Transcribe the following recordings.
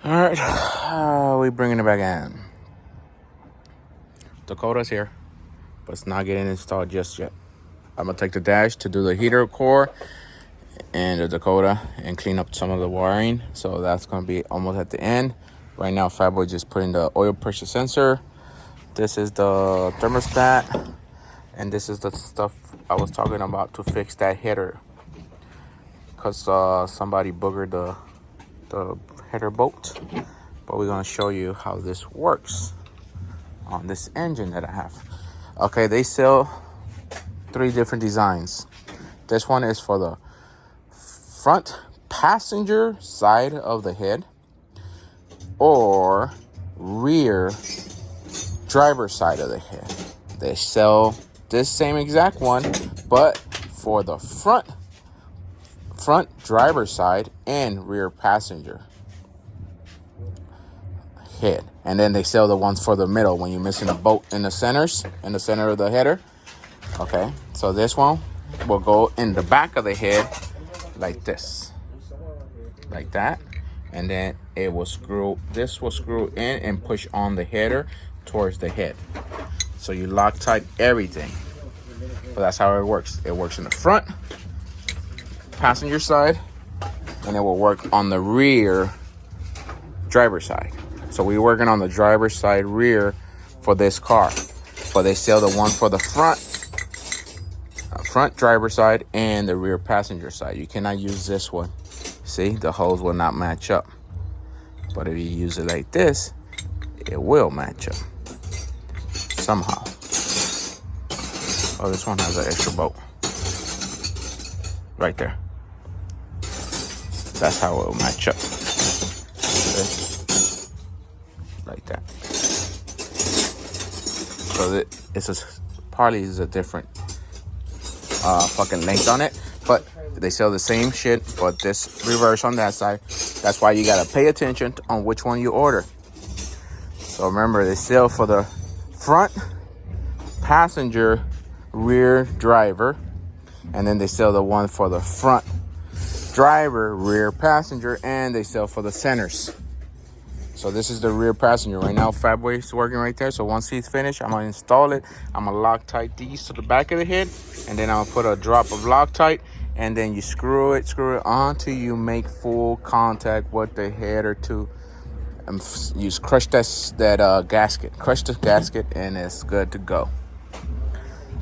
All right, we bringing it back in. Dakota's here, but it's not getting installed just yet. I'm gonna take the dash to do the heater core and the Dakota and clean up some of the wiring. So that's gonna be almost at the end. Right now, Fatboy just putting the oil pressure sensor. This is the thermostat, and this is the stuff I was talking about to fix that header. Cause somebody boogered the header bolt. But we're gonna show you how this works on this engine that I have. Okay, they sell 3 different designs. This one is for the front passenger side of the head or rear driver side of the head. They sell this same exact one, but for the front driver side and rear passenger head. And then they sell the ones for the middle when you're missing a bolt in the center of the header. Okay, so this one will go in the back of the head like this, like that, and then it will screw in and push on the header towards the head. So you Loctite everything. But that's how it works. It works in the front passenger side, and it will work on the rear driver side. So we're working on the driver's side rear for this car, but they sell the one for the front driver side and the rear passenger side. You cannot use this one. See, the holes will not match up. But if you use it like this, it will match up somehow. Oh, this one has an extra bolt right there. That's how it will match up. See? Like that. So it's probably is a different fucking length on it, but they sell the same shit, but this reverse on that side. That's why you gotta pay attention on which one you order. So remember, they sell for the front passenger rear driver, and then they sell the one for the front driver rear passenger, and they sell for the centers. So this is the rear passenger. Right now, Fatboy is working right there. So once he's finished, I'm gonna install it. I'm gonna Loctite these to the back of the head, and then I'm gonna put a drop of Loctite, and then you screw it on till you make full contact with the header to you crush that gasket. Crush the gasket, and it's good to go.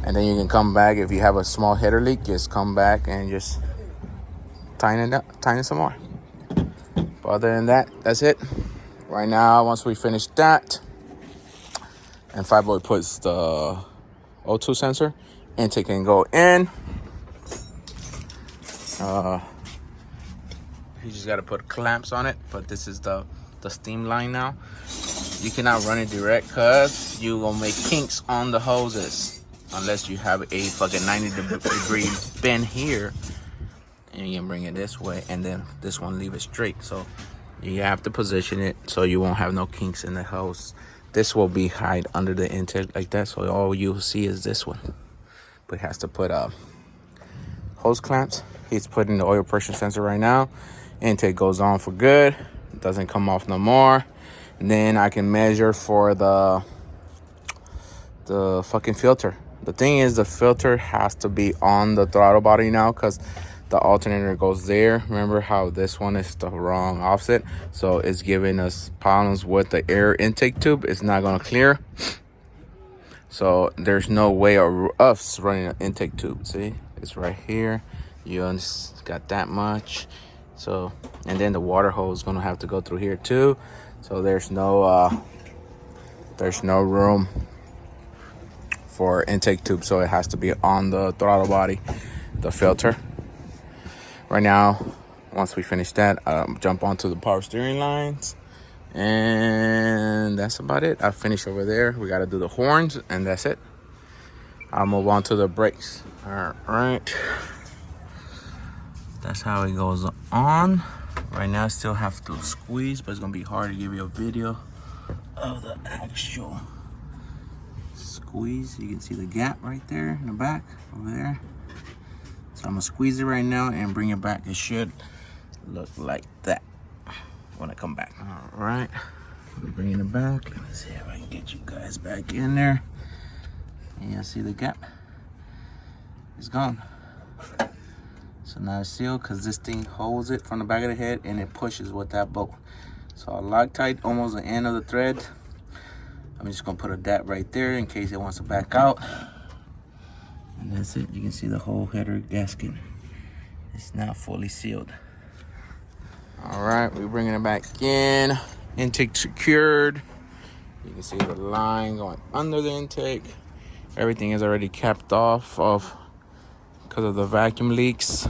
And then you can come back if you have a small header leak. Just come back and just tighten it some more. But other than that, that's it. Right now, once we finish that, and Fatboy puts the O2 sensor, intake can go in. You just gotta put clamps on it, but this is the steam line now. You cannot run it direct because you gonna make kinks on the hoses unless you have a fucking 90-degree bend here, and you can bring it this way, and then this one leave it straight. So you have to position it so you won't have no kinks in the hose. This will be hide under the intake like that, so all you'll see is this one. But he has to put hose clamps. He's putting the oil pressure sensor right now. Intake goes on for good. It doesn't come off no more. And then I can measure for the fucking filter. The thing is, the filter has to be on the throttle body now because the alternator goes there. Remember how this one is the wrong offset, so it's giving us problems with the air intake tube. It's not gonna clear, so there's no way of us running an intake tube. See, it's right here. You just got that much. So, and then the water hose is gonna have to go through here too. So there's no room for intake tube, so it has to be on the throttle body, the filter. Right now, once we finish that, jump onto the power steering lines, and that's about it. I finished over there. We got to do the horns, and that's it. I'll move on to the brakes. All right. That's how it goes on. Right now, I still have to squeeze, but it's going to be hard to give you a video of the actual squeeze. You can see the gap right there in the back over there. So I'm gonna squeeze it right now and bring it back. It should look like that. when I come back. All right, we're bringing it back. Let's see if I can get you guys back in there. Yeah, see the gap? It's gone. So now it's sealed because this thing holds it from the back of the head and it pushes with that bolt. So I Loctite almost the end of the thread. I'm just gonna put a dab right there in case it wants to back out. And that's it. You can see the whole header gasket. It's now fully sealed. All right, we're bringing it back in. Intake secured. You can see the line going under the intake. Everything is already capped off because of the vacuum leaks.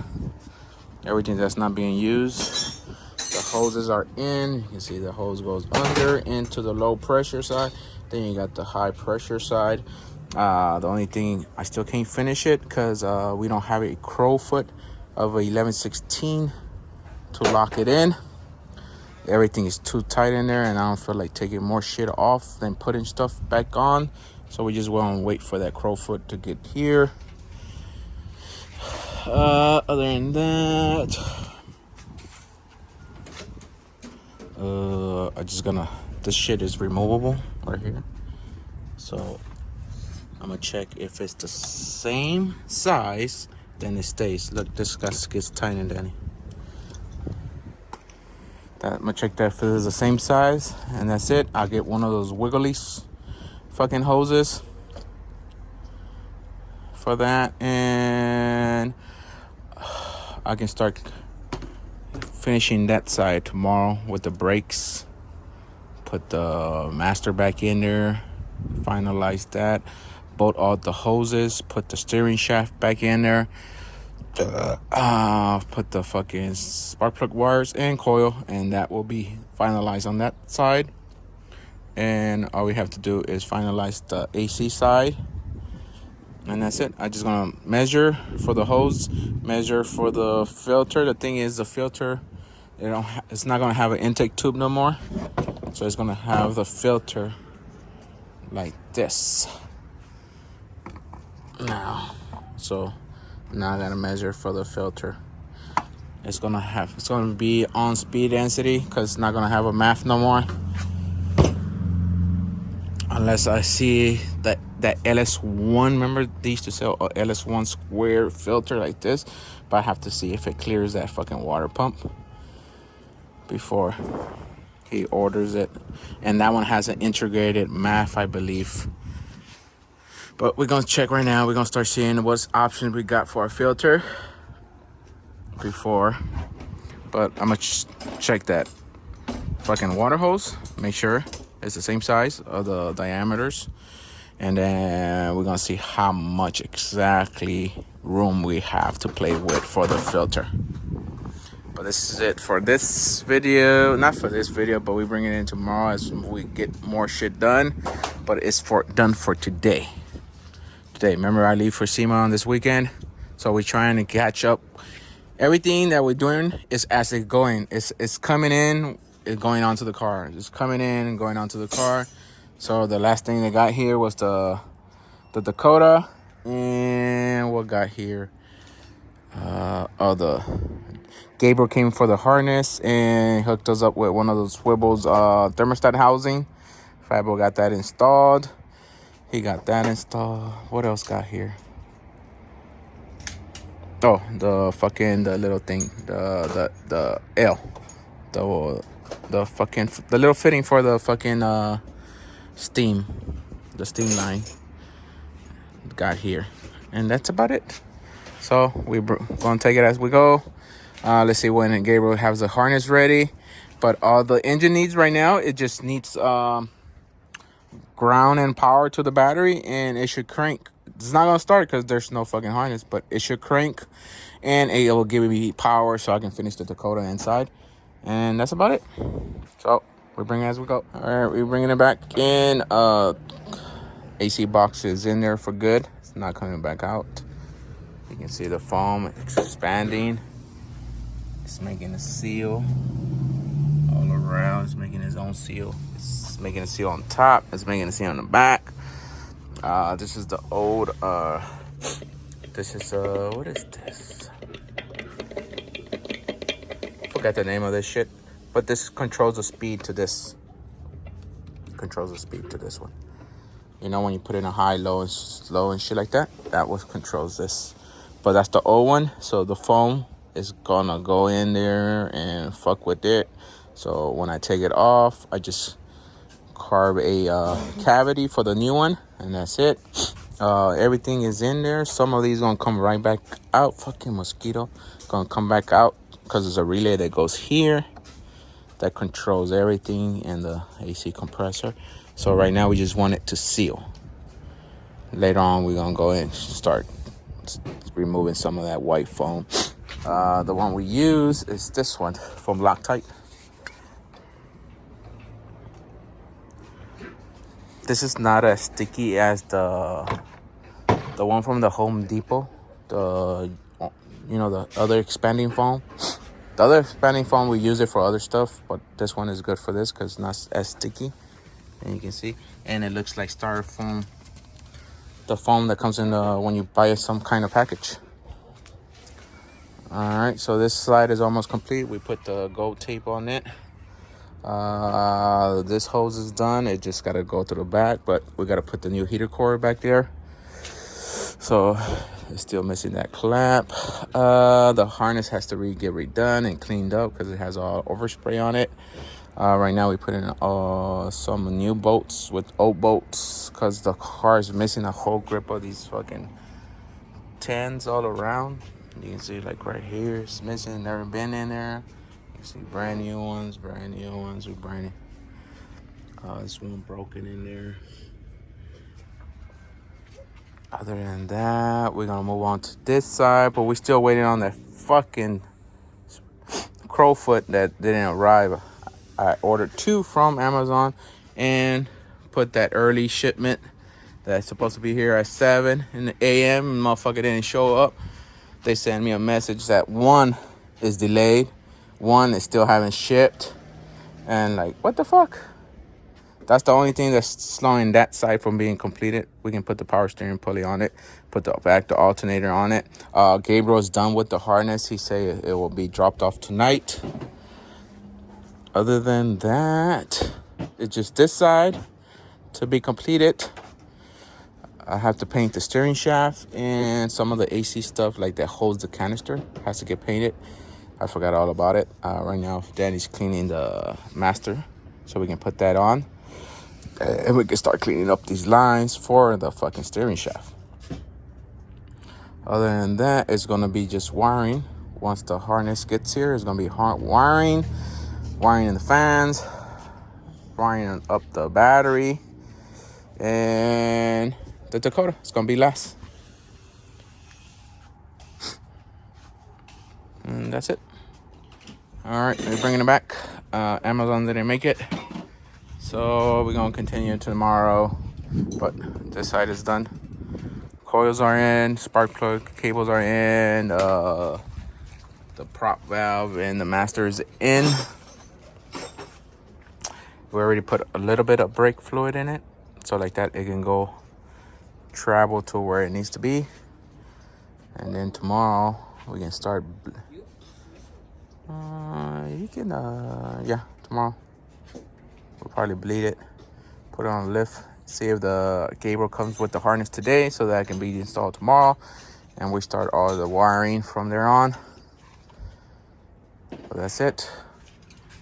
Everything that's not being used. The hoses are in. You can see the hose goes under into the low pressure side. Then you got the high pressure side. The only thing, I still can't finish it because we don't have a crow foot of a 11/16 to lock it in. Everything is too tight in there and I don't feel like taking more shit off than putting stuff back on. So we just want to wait for that crow foot to get here. Other than that, this shit is removable right here. So I'm gonna check if it's the same size, then it stays. Look, this gets tiny, Danny. I'm gonna check that if it is the same size, and that's it. I'll get one of those wiggly fucking hoses for that, and I can start finishing that side tomorrow with the brakes. Put the master back in there, finalize that, bolt out the hoses, put the steering shaft back in there, put the fucking spark plug wires and coil, and that will be finalized on that side. And all we have to do is finalize the AC side, and that's it. I'm just gonna measure for the hose, measure for the filter. The thing is, the filter, it's not gonna have an intake tube no more, so it's gonna have the filter like this now. So now I gotta measure for the filter. It's gonna be on speed density because it's not gonna have a MAF no more, unless I see that LS1. Remember they used to sell a LS1 square filter like this, but I have to see if it clears that fucking water pump before he orders it. And that one has an integrated MAF, I believe. But we're gonna check right now. We're gonna start seeing what options we got for our filter before. But I'm gonna check that fucking water hose, make sure it's the same size of the diameters, and then we're gonna see how much exactly room we have to play with for the filter. But this is it for this video. Not for this video, but we bring it in tomorrow as we get more shit done. But it's done for today. Remember, I leave for SEMA on this weekend, so we're trying to catch up. Everything that we're doing is as it's going. It's coming in, it's going onto the car. It's coming in and going onto the car. So the last thing they got here was the Dakota, and what got here? The Gabriel came for the harness and hooked us up with one of those swivels thermostat housing. Fabo got that installed. He got that installed. What else got here? Oh, the little thing, the L, the little fitting for the fucking steam, the steam line got here, and that's about it. So we're gonna take it as we go. Let's see when Gabriel has the harness ready. But all the engine needs right now, it just needs ground and power to the battery, and it should crank. It's not gonna start because there's no fucking harness, but it should crank, and it will give me power so I can finish the Dakota inside. And that's about it. So we're bringing it as we go. All right, we're bringing it back in. AC box is in there for good. It's not coming back out. You can see the foam expanding. It's making a seal all around. It's making its own seal. It's making a seal on top. It's making a seal on the back. This is the old, this is, what is this? Forgot the name of this shit. But this controls the speed to this. Controls the speed to this one. You know, when you put in a high, low, and slow and shit like that, that was controls this. But that's the old one, so the foam is gonna go in there and fuck with it. So when I take it off, I just carve a cavity for the new one, and that's it. Everything is in there. Some of these gonna come right back out. Fucking mosquito. Gonna come back out because there's a relay that goes here that controls everything in the AC compressor. So right now we just want it to seal. Later on we're gonna go and start removing some of that white foam. The one we use is this one from Loctite. This is not as sticky as the one from the Home Depot. The other expanding foam. The other expanding foam, we use it for other stuff, but this one is good for this because it's not as sticky. And you can see, and it looks like styrofoam. The foam that comes in when you buy some kind of package. All right, so this slide is almost complete. We put the gold tape on it. This hose is done. It just got to go to the back, but we got to put the new heater core back there. So it's still missing that clamp. The harness has to get redone and cleaned up because it has all overspray on it. Right now we put in some new bolts with old bolts because the car is missing a whole grip of these fucking tins all around. You can see like right here it's missing, never been in there. You see brand new ones with brand new. This one broken in there. Other than that, we're gonna move on to this side, but we're still waiting on that fucking crowfoot that didn't arrive. I ordered 2 from Amazon and put that early shipment that's supposed to be here at 7 in the a.m. and motherfucker didn't show up. They sent me a message that 1 is delayed, 1 is still haven't shipped, and like, what the fuck? That's the only thing that's slowing that side from being completed. We can put the power steering pulley on it, put the alternator on it. Gabriel's done with the harness. He said it will be dropped off tonight. Other than that, it's just this side to be completed. I have to paint the steering shaft and some of the AC stuff like that holds the canister has to get painted. I forgot all about it. Right now, Daddy's cleaning the master so we can put that on. And we can start cleaning up these lines for the fucking steering shaft. Other than that, it's going to be just wiring. Once the harness gets here, it's going to be wiring in the fans, wiring up the battery, and the Dakota. It's going to be last. And that's it. All right, we're bringing it back. Amazon didn't make it. So we're going to continue tomorrow, but this side is done. Coils are in, spark plug cables are in, the prop valve and the master is in. We already put a little bit of brake fluid in it, so like that it can go travel to where it needs to be. And then tomorrow we can start. Tomorrow. We'll probably bleed it, put it on a lift, see if the Gabriel comes with the harness today so that it can be installed tomorrow. And we start all the wiring from there on. So that's it.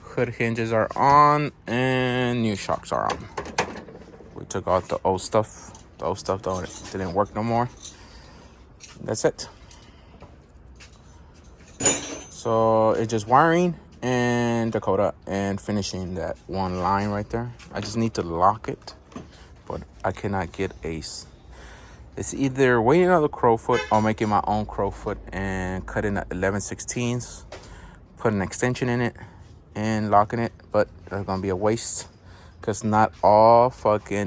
Hood hinges are on and new shocks are on. We took out the old stuff. The old stuff didn't work no more. That's it. So it's just wiring and Dakota and finishing that one line right there. I just need to lock it, but I cannot get Ace. It's either waiting on the crowfoot or making my own crowfoot and cutting at 11/16, put an extension in it and locking it, but that's gonna be a waste because not all fucking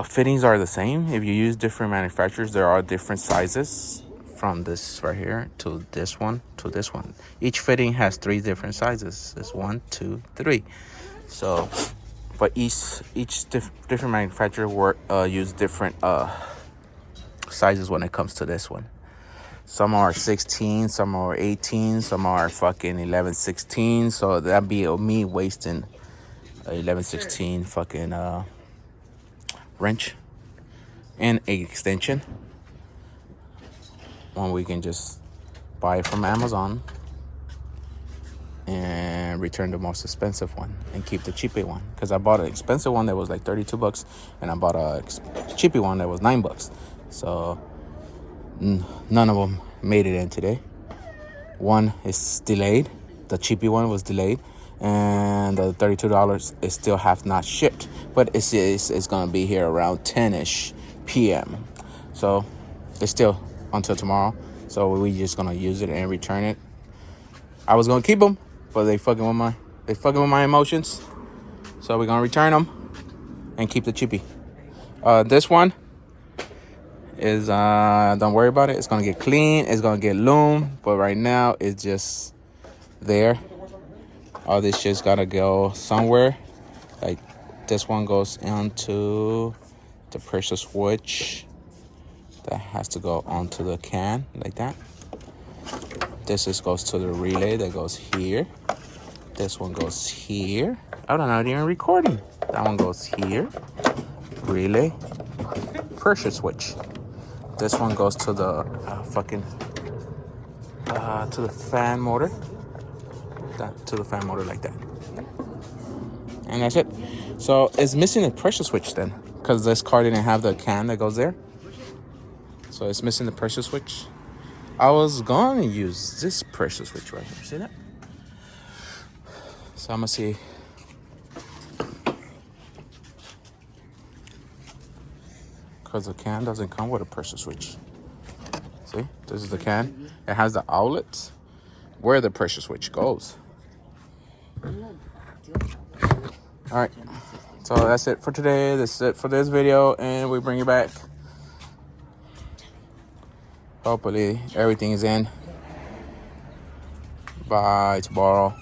fittings are the same. If you use different manufacturers, there are different sizes. From this right here to this one to this one. Each fitting has 3 different sizes. It's 1, 2, 3. So, but each different manufacturer use different sizes when it comes to this one. Some are 16, some are 18, some are fucking 11/16. So that'd be me wasting a 11/16 fucking wrench and a extension when we can just buy it from Amazon and return the most expensive one and keep the cheapy one. Because I bought an expensive one that was like $32, and I bought a cheapy one that was $9. So none of them made it in today. One is delayed. The cheapy one was delayed, and the $32 is still have not shipped. But it's gonna be here around 10ish p.m. So it's still until tomorrow. So we just gonna use it and return it. I was gonna keep them, but they fucking with my emotions. So we're gonna return them and keep the cheapy. This one is don't worry about it. It's gonna get clean. It's gonna get loomed. But right now it's just there. All this shit's gotta go somewhere. Like this one goes into the pressure switch. That has to go onto the can like that. This just goes to the relay that goes here. This one goes here. Oh, no, not even recording. That one goes here. Relay. Pressure switch. This one goes to the to the fan motor. To the fan motor like that. And that's it. So it's missing a pressure switch then, because this car didn't have the can that goes there. So it's missing the pressure switch. I was going to use this pressure switch right here. See that? So I'm going to see. Because the can doesn't come with a pressure switch. See? This is the can. It has the outlets where the pressure switch goes. All right. So that's it for today. That's it for this video. And we bring you back. Hopefully everything is in by tomorrow.